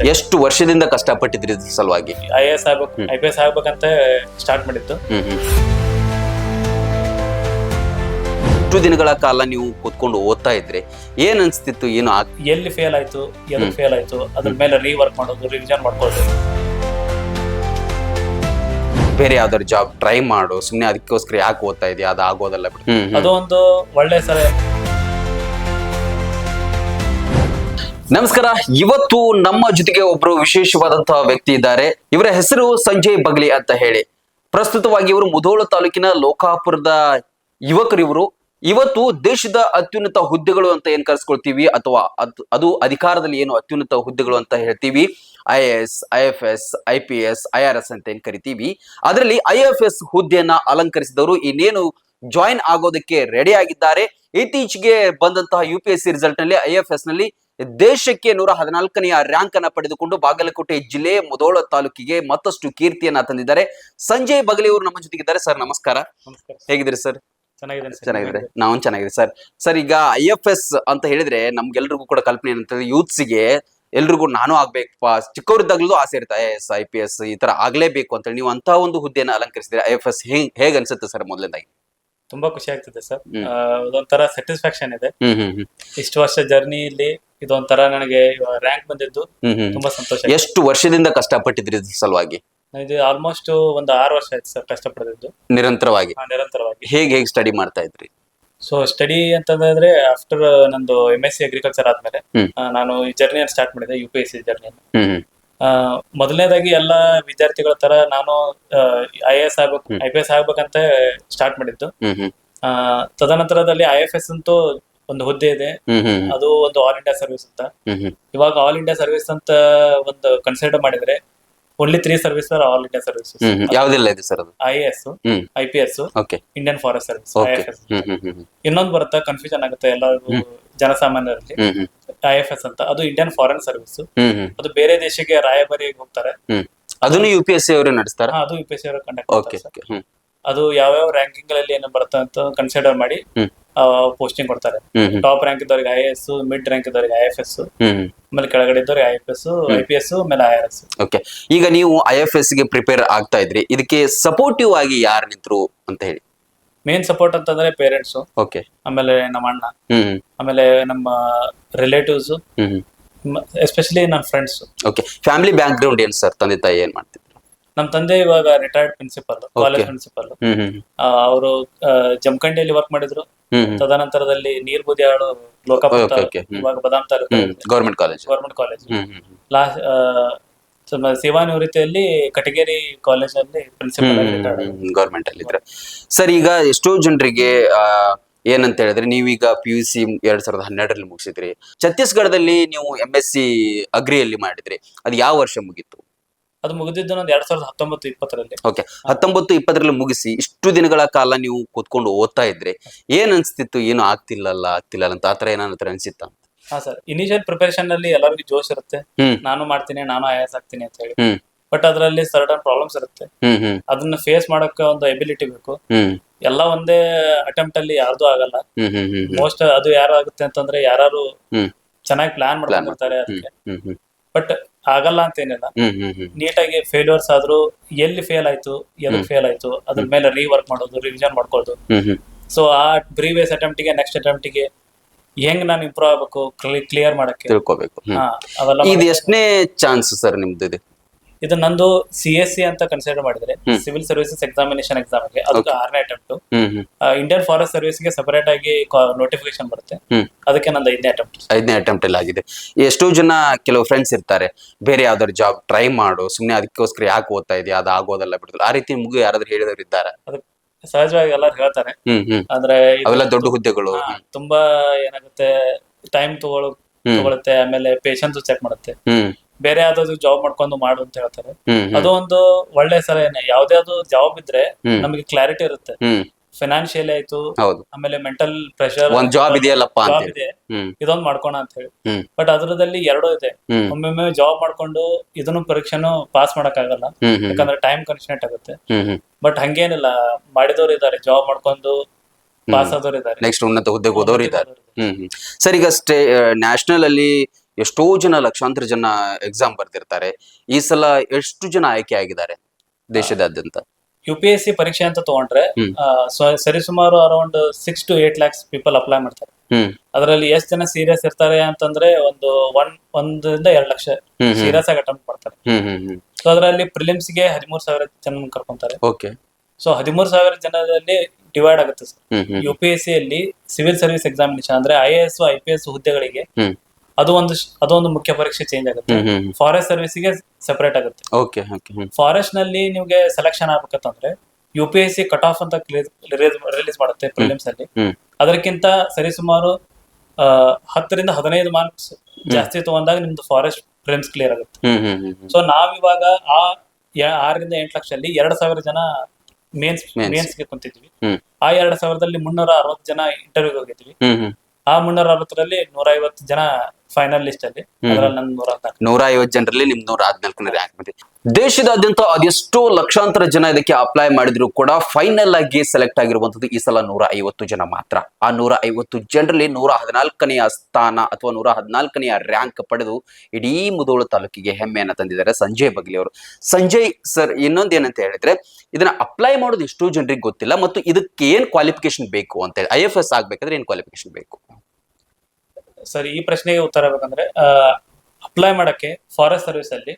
ಎಷ್ಟು ವರ್ಷದಿಂದ ಕಷ್ಟಪಟ್ಟಿದ್ರಿ ಇದ್ರ ಸಲುವಾಗಿ? IAS ಆಗ್ಬೇಕು, IPS ಆಗ್ಬೇಕಂತ ಸ್ಟಾರ್ಟ್ ಮಾಡಿದ್ದು. ಇಷ್ಟು ದಿನಗಳ ಕಾಲ ನೀವು ಕೂತ್ಕೊಂಡು ಓದ್ತಾ ಇದ್ರೆ ಏನ್ ಅನ್ಸ್ತಿತ್ತು? ಏನು ಎಲ್ಲಿ ಫೇಲ್ ಆಯ್ತು, ಎಲ್ಲಿ ಫೇಲ್ ಆಯ್ತು, ಅದ್ರ ಮೇಲೆ ರೀವರ್ಕ್ ಮಾಡೋದು, ರಿವಿಷನ್ ಮಾಡ್ಕೊಳ್ಳೋದು. ಬೇರೆ ಯಾವ್ದಾದ್ರು ಜಾಬ್ ಟ್ರೈ ಮಾಡು, ಸುಮ್ನೆ ಅದಕ್ಕೋಸ್ಕರ ಯಾಕೆ ಓದ್ತಾ ಇದೆಯಾ, ಅದು ಆಗೋದಲ್ಲ ಬಿಡು. ಅದು ಒಂದು ಒಳ್ಳೆ ಸಲಹೆ. ನಮಸ್ಕಾರ. ಇವತ್ತು ನಮ್ಮ ಜೊತೆಗೆ ಒಬ್ರು ವಿಶೇಷವಾದಂತಹ ವ್ಯಕ್ತಿ ಇದ್ದಾರೆ. ಇವರ ಹೆಸರು ಸಂಜಯ್ ಬಗ್ಲಿ ಅಂತ ಹೇಳಿ. ಪ್ರಸ್ತುತವಾಗಿ ಇವರು ಮುಧೋಳ ತಾಲೂಕಿನ ಲೋಕಾಪುರದ ಯುವಕರು. ಇವರು ಇವತ್ತು ದೇಶದ ಅತ್ಯುನ್ನತ ಹುದ್ದೆಗಳು ಅಂತ ಏನ್ ಕರೆಸ್ಕೊಳ್ತೀವಿ, ಅಥವಾ ಅದು ಅಧಿಕಾರದಲ್ಲಿ ಏನು ಅತ್ಯುನ್ನತ ಹುದ್ದೆಗಳು ಅಂತ ಹೇಳ್ತೀವಿ, IAS, IFS, IPS, IRS ಅಂತ ಏನ್ ಕರಿತೀವಿ, ಅದರಲ್ಲಿ IFS ಹುದ್ದೆಯನ್ನ ಅಲಂಕರಿಸಿದವರು ಇನ್ನೇನು ಜಾಯಿನ್ ಆಗೋದಕ್ಕೆ ರೆಡಿ ಆಗಿದ್ದಾರೆ. ಇತ್ತೀಚೆಗೆ ಬಂದಂತಹ UPSC ರಿಸಲ್ಟ್ ನಲ್ಲಿ IFS ನಲ್ಲಿ ದೇಶಕ್ಕೆ 114ನೆಯ ರ್ಯಾಂಕ್ ಅನ್ನ ಪಡೆದುಕೊಂಡು ಬಾಗಲಕೋಟೆ ಜಿಲ್ಲೆ ಮುಧೋಳ ತಾಲೂಕಿಗೆ ಮತ್ತಷ್ಟು ಕೀರ್ತಿಯನ್ನ ತಂದಿದ್ದಾರೆ. ಸಂಜಯ್ ಬಗಲಿ ಅವರು ನಮ್ಮ ಜೊತೆಗಿದ್ದಾರೆ. ಸರ್ ನಮಸ್ಕಾರ. ಹೇಗಿದ್ದೀರಿ ಸರ್? ಚೆನ್ನಾಗಿದೆ. ನಾವು ಚೆನ್ನಾಗಿದೆ ಸರ್. ಸರ್, ಈಗ IFS ಅಂತ ಹೇಳಿದ್ರೆ ನಮ್ಗೆಲ್ರಿಗೂ ಕೂಡ ಕಲ್ಪನೆ ಏನಂತಂದ್ರೆ, ಯೂತ್ಸ್ಗೆ ಎಲ್ರಿಗೂ ನಾನು ಆಗ್ಬೇಕಪ್ಪ, ಚಿಕ್ಕವರಿದ್ದಾಗಲೂ ಆಸೆ ಇರುತ್ತೆ, IAS, IPS ಈ ತರ ಆಗ್ಲೇಬೇಕು ಅಂತ. ನೀವು ಅಂತ ಒಂದು ಹುದ್ದೆಯನ್ನು ಅಲಂಕರಿಸಿದ್ರೆ IFS ಹೇಗ್ ಅನ್ಸುತ್ತೆ ಸರ್? ಮೊದಲನೇದಾಗಿ ತುಂಬಾ ಖುಷಿ ಆಗ್ತಿದೆ ಸರ್. ಇದೊಂಥರ ಸ್ಯಾಟಿಸ್ಫ್ಯಾಕ್ಷನ್ ಇದೆ. ಇಷ್ಟು ವರ್ಷ ಜರ್ನಿಯಲ್ಲಿ ಇದೊಂಥರ ನನಗೆ ರ್ಯಾಂಕ್ ಬಂದಿದ್ದು ತುಂಬಾ ಸಂತೋಷ. ಎಷ್ಟು ವರ್ಷದಿಂದ ಕಷ್ಟಪಟ್ಟಿದ್ರಿ ಇದ್ರ ಸಲುವಾಗಿ? ಇದು ಆಲ್ಮೋಸ್ಟ್ ಒಂದು 6 ವರ್ಷ ಆಯ್ತು ಸರ್ ಕಷ್ಟಪಟ್ಟಿದ್ದು ನಿರಂತರವಾಗಿ. ಹೇಗೆ ಸ್ಟಡಿ ಮಾಡ್ತಾ ಇದ್ರಿ? ಸೊ ಸ್ಟಡಿ ಅಂತಂದ್ರೆ ಆಫ್ಟರ್ ನಂದು MSc ಅಗ್ರಿಕಲ್ಚರ್ ಆದ್ಮೇಲೆ ನಾನು ಈ ಜರ್ನಿಯನ್ನು ಸ್ಟಾರ್ಟ್ ಮಾಡಿದೆ, UPSC ಜರ್ನಿಯನ್ನು. ಮೊದಲನೇದಾಗಿ ಎಲ್ಲಾ ವಿದ್ಯಾರ್ಥಿಗಳ ತರ ನಾನು IAS ಆಗ್ಬೇಕು, IPS ಆಗ್ಬೇಕಂತ ಸ್ಟಾರ್ಟ್ ಮಾಡಿದ್ದು. ತದನಂತರದಲ್ಲಿ IFS ಅಂತೂ ಒಂದು ಹುದ್ದೆ ಇದೆ, ಅದು ಒಂದು ಆಲ್ ಇಂಡಿಯಾ ಸರ್ವಿಸ್ ಅಂತ. ಇವಾಗ ಆಲ್ ಇಂಡಿಯಾ ಸರ್ವಿಸ್ ಅಂತ ಒಂದು ಕನ್ಸಿಡರ್ ಮಾಡಿದ್ರೆ only 3 service are all India service. ಯಾವ್ದೆಲ್ಲ ಇದೆ ಸರ್? ಅದು IAS, IPS, Indian forest service, IFS. ಇನ್ನೊಂದು ಬರುತ್ತಾ, ಕನ್ಫ್ಯೂಷನ್ ಆಗುತ್ತೆ ಎಲ್ಲರಿಗೂ ಜನಸಾಮಾನ್ಯರಲ್ಲಿ. IFS ಅಂತ ಅದು ಇಂಡಿಯನ್ ಫಾರೆನ್ ಸರ್ವಿಸ್. ಅದು ಬೇರೆ ದೇಶಕ್ಕೆ ರಾಯಭಾರಿಯಾಗಿ ಹೋಗ್ತಾರೆ. ಅದನ್ನು UPSC ಅವರು ನಡೆಸ್ತಾರೆ. ಅದು UPSC ಅವರು ಕಂಡಕ್ಟ್ ಮಾಡ್ತಾರೆ. ಅದು ಯಾವ್ಯಾವ ರ್ಯಾಂಕಿಂಗ್ ಗಳಲ್ಲಿ ಏನು ಬರುತ್ತೆ ಅಂತ ಕನ್ಸಿಡರ್ ಮಾಡಿ ಪೋಸ್ಟಿಂಗ್ ಕೊಡ್ತಾರೆ. ಟಾಪ್ ರ್ಯಾಂಕ್ ಇದ್ದವ್ರಿಗೆ IAS, ಮಿಡ್ ರ್ಯಾಂಕ್ ಇದ್ದವ್ರಿಗೆ IFS, ಆಮೇಲೆ ಕೆಳಗಡೆ ಇದ್ದವ್ರಿಗೆ IPS, ಆಮೇಲೆ IRS. ಓಕೆ, ಈಗ ನೀವು IFS ಗೆ ಪ್ರಿಪೇರ್ ಆಗ್ತಾ ಇದ್ರಿ, ಇದಕ್ಕೆ ಸಪೋರ್ಟಿವ್ ಆಗಿ ಯಾರು ನಿಂತ್ರು ಅಂತ ಹೇಳಿ? ಮೇನ್ ಸಪೋರ್ಟ್ ಅಂತಂದ್ರೆ ಪೇರೆಂಟ್ಸ್, ಆಮೇಲೆ ನಮ್ಮ ಅಣ್ಣ, ಆಮೇಲೆ ನಮ್ಮ ರಿಲೇಟಿವ್ಸ್, ಎಸ್ಪೆಷಲಿ ನನ್ನ friends. Okay, family back ground ಏನ್ ಸರ್? ತಂದೆ ತಾಯಿ ಏನ್ ಮಾಡ್ತಿದ್ರು? ನಮ್ ತಂದೆ ಇವಾಗ ರಿಟೈರ್ಡ್ ಪ್ರಿನ್ಸಿಪಲ್, ಕಾಲೇಜ್ ಪ್ರಿನ್ಸಿಪಲ್. ಅವರು ಜಮಖಂಡಿಯಲ್ಲಿ ವರ್ಕ್ ಮಾಡಿದ್ರು. ತದನಂತರದಲ್ಲಿ ನೀರ್ಬುದಿಯಾಳು ಲೋಕಾಪುರ, ಇವಾಗ ಬದಾಮ್ ತಾಲೂಕು ಗೌರ್ಮೆಂಟ್ ಕಾಲೇಜ್. ಸೇವಾ ನಿವೃತ್ತಿಯಲ್ಲಿ ಕಟಗೇರಿ ಕಾಲೇಜ್ ಅಲ್ಲಿ ಪ್ರಿನ್ಸಿಪಲ್ ಗೌರ್ಮೆಂಟ್ ಅಲ್ಲಿ ಇದ್ರೆ. ಸರ್, ಈಗ ಎಷ್ಟೋ ಜನರಿಗೆ ಏನಂತ ಹೇಳಿದ್ರೆ, ನೀವೀಗ PUC 2012ರಲ್ಲಿ ಮುಗಿಸಿದ್ರಿ. ಛತ್ತೀಸ್ಗಢದಲ್ಲಿ ನೀವು MSc ಅಗ್ರಿಯಲ್ಲಿ ಮಾಡಿದ್ರಿ. ಅದು ಯಾವ ವರ್ಷ ಮುಗೀತು? ಅದು ಮುಗಿದಿದ್ದು 2019-20ರಲ್ಲಿ. ಓಕೆ, 19-20ರಲ್ಲಿ ಮುಗಿಸಿ ಇಷ್ಟು ದಿನಗಳ ಕಾಲ ನೀವು ಕೂತ್ಕೊಂಡು ಓದ್ತಾ ಇದ್ರೆ ಏನ್ ಅನ್ಸ್ತಿತ್ತು? ಏನು ಆಗ್ತಿಲ್ಲ ಅಂತ ಆತರ ಏನಾದ್ರು ಅನ್ಸಿತ್ತ? ಹಾ ಸರ್, ಇನಿಷಿಯಲ್ ಪ್ರಿಪರೇಷನ್ ಅಲ್ಲಿ ಎಲ್ಲರಿಗೂ ಜೋಶ್ ಇರುತ್ತೆ, ನಾನು ಮಾಡ್ತೀನಿ, ನಾನು IAS ಆಗ್ತೀನಿ ಅಂತ ಹೇಳಿ. ಬಟ್ ಅದರಲ್ಲಿ ಸರ್ಟನ್ ಪ್ರಾಬ್ಲಮ್ಸ್ ಇರುತ್ತೆ. ಅದನ್ನ ಫೇಸ್ ಮಾಡಕ್ಕೆ ಒಂದು ಎಬಿಲಿಟಿ ಬೇಕು. ಎಲ್ಲ ಒಂದೇ ಅಟೆಂಪ್ಟ್ ಅಲ್ಲಿ ಯಾರ್ದು ಆಗಲ್ಲ. ಮೋಸ್ಟ್ ಅದು ಯಾರು ಆಗುತ್ತೆ ಅಂತಂದ್ರೆ ಯಾರು ಚೆನ್ನಾಗಿ ಪ್ಲಾನ್ ಮಾಡ್ಕೊಂಡಿರ್ತಾರೆ ಅದಕ್ಕೆ. ಬಟ್ ಆಗಲ್ಲ ಅಂತ ಏನಿಲ್ಲ. ನೀಟಾಗಿ ಫೇಲ್ಯೂರ್ಸ್ ಆದ್ರೂ ಎಲ್ಲಿ ಫೇಲ್ ಆಯ್ತು, ಎಲ್ಲಿ ಫೇಲ್ ಆಯ್ತು, ಅದ್ರ ಮೇಲೆ ರೀವರ್ಕ್ ಮಾಡೋದು, ರಿವಿಷನ್ ಮಾಡ್ಕೊಳ್ಳೋದು. ಸೊ ಆ ಪ್ರೀವಿಯಸ್ ಅಟೆಂಪ್ಟ್ ಗೆ ನೆಕ್ಸ್ಟ್ ಅಟೆಂಪ್ಟ್ ಗೆ ಹೆಂಗ್ ನಾನು ಇಂಪ್ರೂವ್ ಆಗ್ಬೇಕು, ಕ್ಲಿಯರ್ ಮಾಡಕ್ಕೆ ತಿಳ್ಕೋಬೇಕು. ಅವೆಲ್ಲ. ಇದು ಎಷ್ಟನೇ ಚಾನ್ಸ್ ಸರ್ ನಿಮ್ದು? ಇದು ನಂದು CSC ಅಂತ ಕನ್ಸಿಡರ್ ಮಾಡಿದ್ರೆ, ಸಿವಿಲ್ ಸರ್ವಿಸಸ್ ಎಕ್ಸಾಮಿನೇಷನ್ ಎಕ್ಸಾಮ್ಗೆ ಅದಕ್ಕೆ 6ನೇ ಅಟೆಂಪ್ಟ್. ಇಂಡಿಯನ್ ಫಾರೆಸ್ಟ್ ಸರ್ವಿಸ್ ಗೆ ಸಪರೇಟ್ ಆಗಿ ನೋಟಿಫಿಕೇಶನ್ ಬರುತ್ತೆ, ಅದಕ್ಕೆ ನಂದು 5ನೇ ಅಟೆಂಪ್ಟ್ ಅಲ್ಲಿ ಆಗಿದೆ. ಎಷ್ಟೋ ಜನ ಕೆಲವು ಫ್ರೆಂಡ್ಸ್ ಇರ್ತಾರೆ, ಬೇರೆ ಯಾವ್ದಾದ್ರು ಜಾಬ್ ಟ್ರೈ ಮಾಡು, ಸುಮ್ನೆ ಅದಕ್ಕೋಸ್ಕರ ಯಾಕೆ ಓದ್ತಾ ಇದೆಯಾ, ಅದು ಆಗೋದಲ್ಲ ಬಿಡುದಿಲ್ಲ, ಆ ರೀತಿ ಮುಗಿ ಯಾರಾದ್ರೂ ಹೇಳಿದವರು ಇದ್ದಾರೆ? ಸಹಜವಾಗಿ ಎಲ್ಲರೂ ಹೇಳ್ತಾರೆ. ಆದ್ರೆ ಅವೆಲ್ಲ ದೊಡ್ಡ ಹುದ್ದೆಗಳು, ತುಂಬಾ ಏನಾಗುತ್ತೆ, ಟೈಮ್ ತಗೊಳುತ್ತೆ, ಆಮೇಲೆ ಪೇಷನ್ಸ್ ಚೆಕ್ ಮಾಡುತ್ತೆ. ಬೇರೆ ಯಾವ್ದಾದ್ರು ಜಾಬ್ ಮಾಡ್ಕೊಂಡು ಮಾಡು ಅಂತ ಹೇಳ್ತಾರೆ. ಅದು ಒಂದು ಒಳ್ಳೆ ಸಲಹೆನೆ. ಯಾವ್ದಾದ್ರು ಜಾಬ್ ಇದ್ರೆ ನಮಗೆ ಕ್ಲಾರಿಟಿ ಇರುತ್ತೆ. ಫೈನಾನ್ಷಿಯಲ್ ಆಯ್ತು, ಆಮೇಲೆ ಮೆಂಟಲ್ ಪ್ರೆಷರ್, ಒಂದ್ ಜಾಬ್ ಇದೆಯಲ್ಲಪ್ಪ, ಜಾಬ್ ಇದೆ, ಇದೊಂದು ಮಾಡ್ಕೋಣ ಅಂತ ಹೇಳಿ. ಬಟ್ ಅದ್ರದಲ್ಲಿ 2 ಇದೆ. ಒಮ್ಮೊಮ್ಮೆ ಜಾಬ್ ಮಾಡ್ಕೊಂಡು ಇದನ್ನು ಪರೀಕ್ಷೆನೂ ಪಾಸ್ ಮಾಡಕ್ ಆಗಲ್ಲ, ಯಾಕಂದ್ರೆ ಟೈಮ್ ಕನ್ಸ್ಟೆಂಟ್ ಆಗುತ್ತೆ. ಬಟ್ ಹಂಗೇನಿಲ್ಲ, ಮಾಡಿದವ್ರು ಇದಾರೆ, ಜಾಬ್ ಮಾಡ್ಕೊಂಡು ಪಾಸ್ ಆದವ್ರು ಇದಾರೆ, ನೆಕ್ಸ್ಟ್ ಉನ್ನತ ಹುದ್ದೆಗೆ ಹೋದವ್ರು ಇದಾರೆ. ಸರ್, ಈಗ ನ್ಯಾಷನಲ್ ಅಲ್ಲಿ ಎಷ್ಟೋ ಜನ ಲಕ್ಷಾಂತರ ಜನ ಎಕ್ಸಾಮ್ ಬರ್ತಿರ್ತಾರೆ. ಈ ಸಲ ಎಷ್ಟು ಜನ ಆಯ್ಕೆ ಆಗಿದ್ದಾರೆ ದೇಶದಾದ್ಯಂತ? UPSC ಪರೀಕ್ಷೆ ಅಂತ ತಗೊಂಡ್ರೆ ಸರಿಸುಮಾರು around 6 to 8 lakhs people apply ಮಾಡ್ತಾರೆ. ಅದರಲ್ಲಿ ಎಷ್ಟು ಜನ ಸೀರಿಯಸ್ ಇರ್ತಾರೆ ಅಂತಂದ್ರೆ ಒಂದರಿಂದ 2 ಲಕ್ಷ ಸೀರಿಯಸ್ ಆಗಿ ಅಟೆಂಪ್ಟ್ ಮಾಡ್ತಾರೆ. ಸೊ ಅದರಲ್ಲಿ ಪ್ರಿಲಿಮ್ಸ್ ಗೆ 13,000 ಜನ ಕರ್ಕೊಂತಾರೆ. ಸೊ 13,000 ಜನರಲ್ಲಿ ಡಿವೈಡ್ ಆಗುತ್ತೆ ಸರ್. UPSC ಅಲ್ಲಿ ಸಿವಿಲ್ ಸರ್ವಿಸ್ ಎಕ್ಸಾಮಿನೇಷನ್ ಅಂದ್ರೆ IAS IPS ಹುದ್ದೆಗಳಿಗೆ ಅದೊಂದು ಮುಖ್ಯ ಪರೀಕ್ಷೆ ಚೇಂಜ್ ಆಗುತ್ತೆ. ಫಾರೆಸ್ಟ್ ಸರ್ವಿಸ್ ಗೆ ಸೆಪರೇಟ್ ಆಗುತ್ತೆ. ಫಾರೆಸ್ಟ್ ನಲ್ಲಿ ನಿಮ್ಗೆ ಸೆಲೆಕ್ಷನ್ ಆಗ್ಬೇಕಂತಂದ್ರೆ UPSC ಕಟ್ ಆಫ್ ಅಂತ ರಿಲೀಸ್ ಮಾಡುತ್ತೆ ಪ್ರಿಲಿಮ್ಸ್ ಅಲ್ಲಿ. ಅದಕ್ಕಿಂತ ಸರಿಸುಮಾರು 10 ರಿಂದ 15 ಮಾರ್ಕ್ಸ್ ಜಾಸ್ತಿ ತಗೊಂಡಾಗ ನಿಮ್ದು ಫಾರೆಸ್ಟ್ ಪ್ರಿಲಿಮ್ಸ್ ಕ್ಲಿಯರ್ ಆಗುತ್ತೆ. ಸೊ ನಾವಿವಾಗ 6 ರಿಂದ 8 ಲಕ್ಷದಲ್ಲಿ 2,000 ಜನ ಮೇನ್ಸ್ ಗೆ ಕುಂತಿದ್ವಿ. ಆ 2,000ದಲ್ಲಿ 360 ಜನ ಇಂಟರ್ವ್ಯೂಗೆ ಹೋಗಿದ್ವಿ. ಆ 360ರಲ್ಲಿ 150 ಜನ ಫೈನಲ್ ಲಿಸ್ಟ್ ಅಲ್ಲಿ. ಅದರಲ್ಲಿ ನನ್ನ 150 ಜನರಲ್ಲಿ ನಿಮ್ 114ನೇ ರ್ಯಾಂಕ್ ಬಂದಿದೆ. ದೇಶದಾದ್ಯಂತ ಅದೆಷ್ಟೋ ಲಕ್ಷಾಂತರ ಜನ ಇದಕ್ಕೆ ಅಪ್ಲೈ ಮಾಡಿದ್ರು ಕೂಡ ಫೈನಲ್ ಆಗಿ ಸೆಲೆಕ್ಟ್ ಆಗಿರುವಂತದ್ದು ಈ ಸಲ 150 ಜನ ಮಾತ್ರ. ಆ 150 ಜನರಲ್ಲಿ 114ನೆಯ ಸ್ಥಾನ ಅಥವಾ 114ನೆಯ ರ್ಯಾಂಕ್ ಪಡೆದು ಇಡೀ ಮುಧೋಳ ತಾಲೂಕಿಗೆ ಹೆಮ್ಮೆಯನ್ನ ತಂದಿದ್ದಾರೆ ಸಂಜಯ್ ಬಗ್ಲಿ ಅವರು. ಸಂಜಯ್ ಸರ್, ಇನ್ನೊಂದೇನಂತ ಹೇಳಿದ್ರೆ ಇದನ್ನ ಅಪ್ಲೈ ಮಾಡೋದು ಎಷ್ಟೋ ಜನರಿಗೆ ಗೊತ್ತಿಲ್ಲ ಮತ್ತು ಇದಕ್ಕೆ ಏನ್ ಕ್ವಾಲಿಫಿಕೇಶನ್ ಬೇಕು ಅಂತ ಹೇಳಿ. IFS ಆಗ್ಬೇಕಾದ್ರೆ ಏನ್ ಕ್ವಾಲಿಫಿಕೇಶನ್ ಬೇಕು ಸರ್? ಈ ಪ್ರಶ್ನೆಗೆ ಉತ್ತರ ಬೇಕಂದ್ರೆ ಅಪ್ಲೈ ಮಾಡಕ್ಕೆ ಫಾರೆಸ್ಟ್ ಸರ್ವಿಸ್ ಅಲ್ಲಿ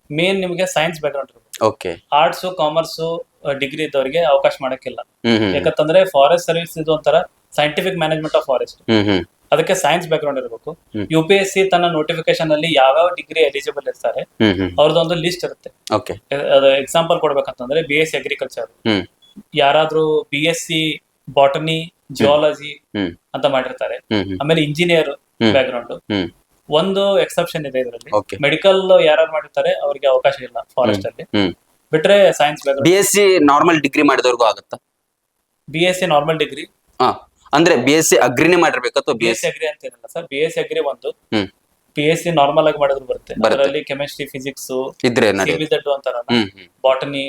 ಮೇನ್ ನಿಮಗೆ ಸೈನ್ಸ್ ಬ್ಯಾಕ್ ಗ್ರೌಂಡ್ ಇರುತ್ತೆ. ಆರ್ಟ್ಸ್ ಕಾಮರ್ಸ್ ಡಿಗ್ರಿ ಇದ್ದವರಿಗೆ ಅವಕಾಶ ಮಾಡಕ್ಕಿಲ್ಲ. ಯಾಕಂತಂದ್ರೆ ಫಾರೆಸ್ಟ್ ಸರ್ವಿಸ್ ಇದು ಒಂಥರ ಸೈಂಟಿಫಿಕ್ ಮ್ಯಾನೇಜ್ಮೆಂಟ್ ಆಫ್ ಫಾರೆಸ್ಟ್. ಅದಕ್ಕೆ ಸೈನ್ಸ್ ಬ್ಯಾಕ್ ಗ್ರೌಂಡ್ ಇರಬೇಕು. UPSC ತನ್ನ ನೋಟಿಫಿಕೇಶನ್ ಅಲ್ಲಿ ಯಾವ ಡಿಗ್ರಿ ಎಲಿಜಿಬಲ್ ಇರ್ತಾರೆ ಅವ್ರದ್ದೊಂದು ಲಿಸ್ಟ್ ಇರುತ್ತೆ. ಎಕ್ಸಾಂಪಲ್ ಕೊಡ್ಬೇಕಂತಂದ್ರೆ BSc ಅಗ್ರಿಕಲ್ಚರ್, ಯಾರಾದ್ರೂ BSc ಬಾಟನಿ ಜಿಯಾಲಜಿ ಅಂತ ಮಾಡಿರ್ತಾರೆ. ಆಮೇಲೆ ಇಂಜಿನಿಯರ್ ಬ್ಯಾಕ್ ಗ್ರೌಂಡ್. ಒಂದು ಎಕ್ಸೆಪ್ಷನ್ ಇದೆ ಇದರಲ್ಲಿ, ಮೆಡಿಕಲ್ ಯಾರು ಮಾಡಿರ್ತಾರೆ ಅವ್ರಿಗೆ ಅವಕಾಶ ಇಲ್ಲ ಫಾರೆಸ್ಟ್ ಅಲ್ಲಿ. ಬಿಟ್ರೆ science background. BSc normal degree ಮಾಡಿದವ್ರಿಗೂ ಆಗುತ್ತಾ? BSc ನಾರ್ಮಲ್ ಡಿಗ್ರಿ ಅಂದ್ರೆ BSc ಅಗ್ರಿನೇ ಮಾಡಿರ್ಬೇಕು ಅಥವಾ BSc ಅಗ್ರಿ ಅಂತ ಏನಿಲ್ಲ ಸರ್. BSc ಅಗ್ರಿ ಒಂದು, PSc ನಾರ್ಮಲ್ ಆಗಿ ಮಾಡಿದ್ರು ಬರುತ್ತೆ. ಅದರಲ್ಲಿ ಕೆಮಿಸ್ಟ್ರಿ, ಫಿಸಿಕ್ಸ್ ಇದ್ರೆ ಅಂತಾರಲ್ಲ, ಬಾಟನಿ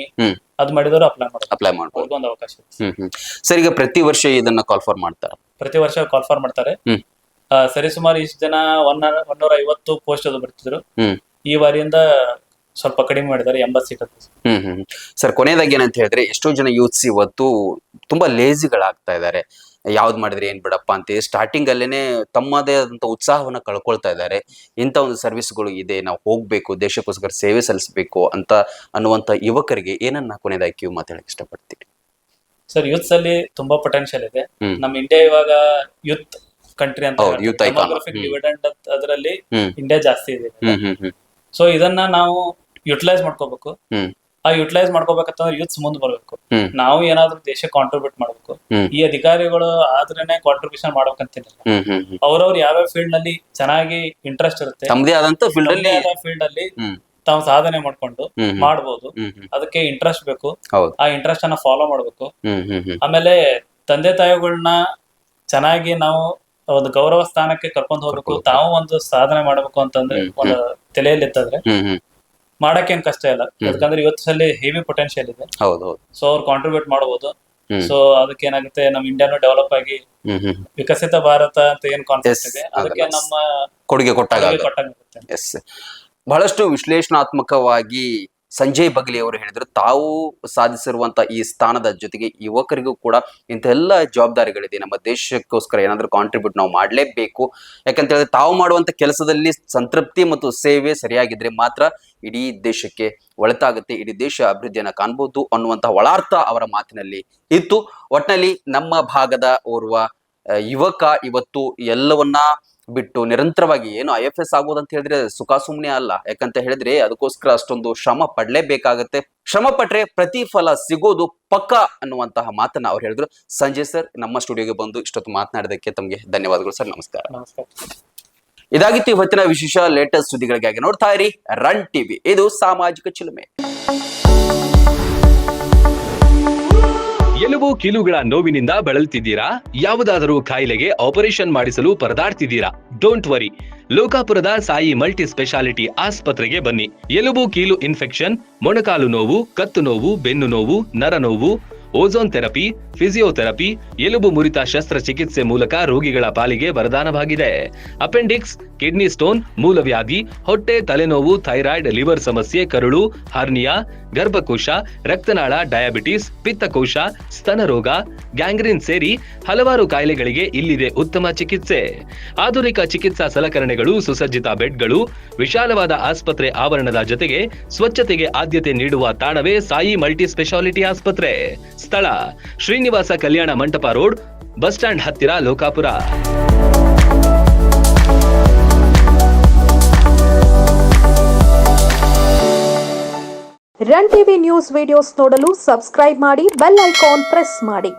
ಅದು ಮಾಡಿದವರು ಅಪ್ಲೈ ಮಾಡ್ಬೋದು. ಒಂದು ಅವಕಾಶ ಸರ್. ಈಗ ಪ್ರತಿ ವರ್ಷ ಇದನ್ನ ಕಾಲ್ ಫಾರ್ ಮಾಡ್ತಾರೆ? ಪ್ರತಿ ವರ್ಷ ಕಾಲ್ ಫಾರ್ ಮಾಡ್ತಾರೆ. ಸರಿಸುಮಾರು ಇಷ್ಟು ಜನ 150 ಪೋಸ್ಟ್ ಅದು ಬರ್ತಿದ್ರು. ಈ ಬಾರಿಯಿಂದ ಸ್ವಲ್ಪ ಕಡಿಮೆ ಮಾಡಿದ್ದಾರೆ, 80 ಸೀಟ್. ಸರ್, ಕೊನೆಯದಾಗಿ ಏನಂತ ಹೇಳಿದ್ರೆ ಎಷ್ಟೋ ಜನ ಯೂತ್ಸ್ ಇವತ್ತು ತುಂಬಾ ಲೇಜಿಗಳಾಗ್ತಾ ಇದ್ದಾರೆ. ಯಾವ್ದು ಮಾಡಿದ್ರೆ ಏನ್ ಬಿಡಪ್ಪ ಅಂತ ಸ್ಟಾರ್ಟಿಂಗ್ ಅಲ್ಲೇನೆ ತಮ್ಮದೇ ಆದಂತ ಉತ್ಸಾಹವನ್ನ ಕಳ್ಕೊಳ್ತಾ ಇದ್ದಾರೆ. ಇಂಥ ಒಂದು ಸರ್ವಿಸ್ಗಳು ಇದೆ, ನಾವು ಹೋಗ್ಬೇಕು, ದೇಶಕ್ಕೋಸ್ಕರ ಸೇವೆ ಸಲ್ಲಿಸಬೇಕು ಅಂತ ಅನ್ನುವಂತ ಯುವಕರಿಗೆ ಏನನ್ನ ಕೊನೆಯದಾಗಿ ಕಿವಿ ಮಾತಾಡಕ್ಕೆ ಇಷ್ಟಪಡ್ತೀವಿ? ಸರ್, ಯೂತ್ಸ್ ಅಲ್ಲಿ ತುಂಬಾ ಪೊಟೆನ್ಶಿಯಲ್ ಇದೆ. ನಮ್ಮ ಇಂಡಿಯಾ ಇವಾಗ ಯೂತ್ ಕಂಟ್ರಿ ಅಂತ, ಡೆಮೋಗ್ರಫಿಕ್ ಡಿವಿಡೆಂಡ್ ಅದರಲ್ಲಿ ಇಂಡಿಯಾ ಜಾಸ್ತಿ ಇದೆ. ಸೊ ಇದನ್ನ ನಾವು ಯುಟಿಲೈಸ್ ಮಾಡ್ಕೋಬೇಕು. ಆ ಯುಟಿಲೈಸ್ ಮಾಡ್ಕೋಬೇಕಂತಂದ್ರೆ ಯೂತ್ಸ್ ಮುಂದೆ ಬರ್ಬೇಕು. ನಾವು ಏನಾದ್ರೂ ದೇಶಕ್ಕೆ ಕಾಂಟ್ರಿಬ್ಯೂಟ್ ಮಾಡ್ಬೇಕು. ಈ ಅಧಿಕಾರಿಗಳು ಆದ್ರೇನೆ ಕಾಂಟ್ರಿಬ್ಯೂಷನ್ ಮಾಡ್ಬೇಕಂತೇನಿಲ್ಲ. ಅವ್ರವ್ರು ಯಾವ್ಯಾವ ಫೀಲ್ಡ್ ನಲ್ಲಿ ಚೆನ್ನಾಗಿ ಇಂಟ್ರೆಸ್ಟ್ ಇರುತ್ತೆ, ತಮ್ಮದೇ ಆದಂತ ಫೀಲ್ಡ್ ಅಲ್ಲಿ ತಾವು ಸಾಧನೆ ಮಾಡ್ಕೊಂಡು ಮಾಡ್ಬೋದು. ಅದಕ್ಕೆ ಇಂಟ್ರೆಸ್ಟ್ ಬೇಕು. ಆ ಇಂಟ್ರೆಸ್ಟ್ ಅನ್ನ ಫಾಲೋ ಮಾಡ್ಬೇಕು. ಆಮೇಲೆ ತಂದೆ ತಾಯಿಗಳನ್ನ ಚೆನ್ನಾಗಿ ನಾವು ಒಂದು ಗೌರವ ಸ್ಥಾನಕ್ಕೆ ಕರ್ಕೊಂಡು ಹೋಗ್ಬೇಕು. ತಾವು ಒಂದು ಸಾಧನೆ ಮಾಡ್ಬೇಕು ಅಂತಂದ್ರೆ ಒಂದು ತಲೆಯಲ್ಲಿ ಇತ್ತಂದ್ರೆ ಮಾಡಕ್ಕೇನ್ ಕಷ್ಟ ಇಲ್ಲ. ಯಾಕಂದ್ರೆ ಇವತ್ತಲ್ಲಿ ಹೆವಿ ಪೊಟೆನ್ಶಿಯಲ್ ಇದೆ. ಸೊ ಅವ್ರು ಕಾಂಟ್ರಿಬ್ಯೂಟ್ ಮಾಡಬಹುದು. ಸೊ ಅದಕ್ಕೆ ಏನಾಗುತ್ತೆ, ನಮ್ ಇಂಡಿಯಾನು ಡೆವಲಪ್ ಆಗಿ ವಿಕಸಿತ ಭಾರತ ಅಂತ ಏನ್ ಕಾನ್ಸೆಪ್ಟ್ ಇದೆ ಅದಕ್ಕೆ ನಮ್ಮ ಕೊಡುಗೆ ಕೊಟ್ಟಾಗುತ್ತೆ. ಬಹಳಷ್ಟು ವಿಶ್ಲೇಷಣಾತ್ಮಕವಾಗಿ ಸಂಜಯ್ ಬಗ್ಲಿ ಅವರು ಹೇಳಿದ್ರು, ತಾವು ಸಾಧಿಸಿರುವಂತ ಈ ಸ್ಥಾನದ ಜೊತೆಗೆ ಯುವಕರಿಗೂ ಕೂಡ ಇಂತೆಲ್ಲ ಜವಾಬ್ದಾರಿಗಳಿದೆ. ನಮ್ಮ ದೇಶಕ್ಕೋಸ್ಕರ ಏನಾದ್ರೂ ಕಾಂಟ್ರಿಬ್ಯೂಟ್ ನಾವು ಮಾಡ್ಲೇಬೇಕು. ಯಾಕಂತ ಹೇಳಿದ್ರೆ ತಾವು ಮಾಡುವಂತ ಕೆಲಸದಲ್ಲಿ ಸಂತೃಪ್ತಿ ಮತ್ತು ಸೇವೆ ಸರಿಯಾಗಿದ್ರೆ ಮಾತ್ರ ಇಡೀ ದೇಶಕ್ಕೆ ಒಳಿತಾಗುತ್ತೆ, ಇಡೀ ದೇಶ ಅಭಿವೃದ್ಧಿಯನ್ನ ಕಾಣ್ಬೋದು ಅನ್ನುವಂತಹ ಒಳಾರ್ಥ ಅವರ ಮಾತಿನಲ್ಲಿ ಇತ್ತು. ಒಟ್ನಲ್ಲಿ ನಮ್ಮ ಭಾಗದ ಓರ್ವ ಯುವಕ ಇವತ್ತು ಎಲ್ಲವನ್ನ ಬಿಟ್ಟು ನಿರಂತರವಾಗಿ ಏನು IFS ಆಗೋದಂತ ಹೇಳಿದ್ರೆ ಸುಖ ಸುಮ್ನೆ ಅಲ್ಲ. ಯಾಕಂತ ಹೇಳಿದ್ರೆ ಅದಕ್ಕೋಸ್ಕರ ಅಷ್ಟೊಂದು ಶ್ರಮ ಪಡ್ಲೇಬೇಕಾಗತ್ತೆ. ಶ್ರಮ ಪಟ್ರೆ ಪ್ರತಿಫಲ ಸಿಗೋದು ಪಕ್ಕ ಅನ್ನುವಂತಹ ಮಾತನ್ನ ಅವ್ರು ಹೇಳಿದ್ರು. ಸಂಜಯ್ ಸರ್, ನಮ್ಮ ಸ್ಟುಡಿಯೋಗೆ ಬಂದು ಇಷ್ಟೊತ್ತು ಮಾತನಾಡಿದಕ್ಕೆ ತಮಗೆ ಧನ್ಯವಾದಗಳು ಸರ್. ನಮಸ್ಕಾರ. ಇದಾಗಿತ್ತು ಇವತ್ತಿನ ವಿಶೇಷ ಲೇಟೆಸ್ಟ್ ಸುದ್ದಿಗಳಿಗಾಗಿ ನೋಡ್ತಾ ಇರಿ ರನ್ ಟಿವಿ. ಇದು ಸಾಮಾಜಿಕ ಚಿಲುಮೆ. ಎಲುಬು ಕೀಲುಗಳ ನೋವಿನಿಂದ ಬಳಲ್ತಿದ್ದೀರಾ? ಯಾವುದಾದರೂ ಕಾಯಿಲೆಗೆ ಆಪರೇಷನ್ ಮಾಡಿಸಲು ಪರದಾಡ್ತಿದ್ದೀರಾ? ಡೋಂಟ್ ವರಿ, ಲೋಕಾಪುರದ ಸಾಯಿ ಮಲ್ಟಿ ಸ್ಪೆಷಾಲಿಟಿ ಆಸ್ಪತ್ರೆಗೆ ಬನ್ನಿ. ಎಲುಬು ಕೀಲು ಇನ್ಫೆಕ್ಷನ್, ಮೊಣಕಾಲು ನೋವು, ಕತ್ತು ನೋವು, ಬೆನ್ನು ನೋವು, ನರ ನೋವು, ಓಝೋನ್ ಥೆರಪಿ, ಫಿಸಿಯೋಥೆರಪಿ, ಎಲುಬು ಮುರಿತ ಶಸ್ತ್ರಚಿಕಿತ್ಸೆ ಮೂಲಕ ರೋಗಿಗಳ ಪಾಲಿಗೆ ವರದಾನವಾಗಿದೆ. ಅಪೆಂಡಿಕ್ಸ್, ಕಿಡ್ನಿ ಸ್ಟೋನ್, ಮೂಲವ್ಯಾಧಿ, ಹೊಟ್ಟೆ, ತಲೆನೋವು, ಥೈರಾಯ್ಡ್, ಲಿವರ್ ಸಮಸ್ಯೆ, ಕರುಳು, ಹರ್ನಿಯಾ, ಗರ್ಭಕೋಶ, ರಕ್ತನಾಳ, ಡಯಾಬಿಟಿಸ್, ಪಿತ್ತಕೋಶ, ಸ್ತನ ರೋಗ, ಗ್ಯಾಂಗ್ರೀನ್ ಸೇರಿ ಹಲವಾರು ಕಾಯಿಲೆಗಳಿಗೆ ಇಲ್ಲಿದೆ ಉತ್ತಮ ಚಿಕಿತ್ಸೆ. ಆಧುನಿಕ ಚಿಕಿತ್ಸಾ ಸಲಕರಣೆಗಳು, ಸುಸಜ್ಜಿತ ಬೆಡ್ಗಳು, ವಿಶಾಲವಾದ ಆಸ್ಪತ್ರೆ ಆವರಣದ ಜೊತೆಗೆ ಸ್ವಚ್ಛತೆಗೆ ಆದ್ಯತೆ ನೀಡುವ ತಾಣವೇ ಸಾಯಿ ಮಲ್ಟಿ ಸ್ಪೆಷಾಲಿಟಿ ಆಸ್ಪತ್ರೆ. ಸ್ಥಳ Srinivasa Kalyana Mantapa road, bus stand ಹತ್ತಿರ, Lokapura. Run TV news videos ನೋಡಲು ಸಬ್ಸ್ಕ್ರೈಬ್ ಮಾಡಿ, ಬೆಲ್ ಐಕಾನ್ ಪ್ರೆಸ್ ಮಾಡಿ.